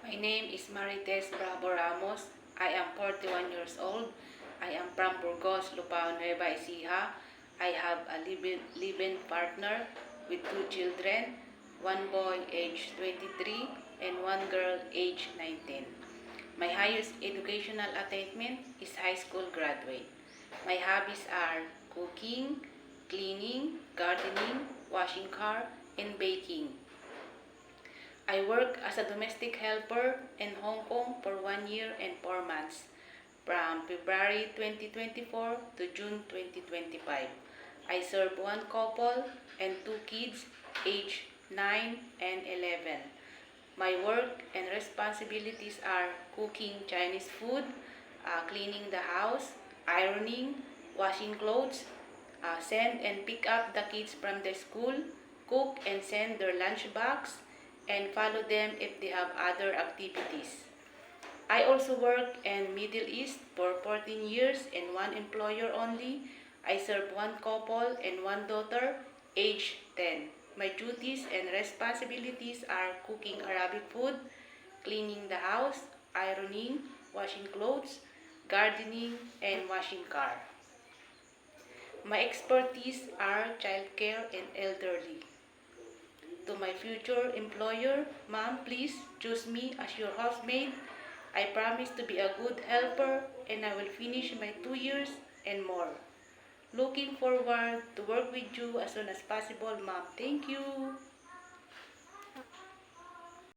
My name is Marites Bravo Ramos. I am 41 years old. I am from Burgos, Lupao, Nueva Ecija. I have a live-in partner with 2 children, one boy aged 23 and one girl aged 19. My highest educational attainment is high school graduate. My hobbies are cooking, cleaning, gardening, washing car, and baking. I work as a domestic helper in Hong Kong for 1 year and 4 months, from February 2024 to June 2025. I serve one couple and 2 kids, aged 9 and 11. My work and responsibilities are cooking Chinese food, cleaning the house, ironing, washing clothes, send and pick up the kids from the school, cook and send their lunch box, and follow them if they have other activities. I also work in Middle East for 14 years in one employer only. I serve one couple and one daughter, age 10. My duties and responsibilities are cooking Arabic food, cleaning the house, ironing, washing clothes, gardening, and washing car. My expertise are childcare and elderly. To my future employer, Ma'am, please choose me as your housemaid. I promise to be a good helper and I will finish my 2 years and more. Looking forward to work with you as soon as possible, Ma'am. Thank you.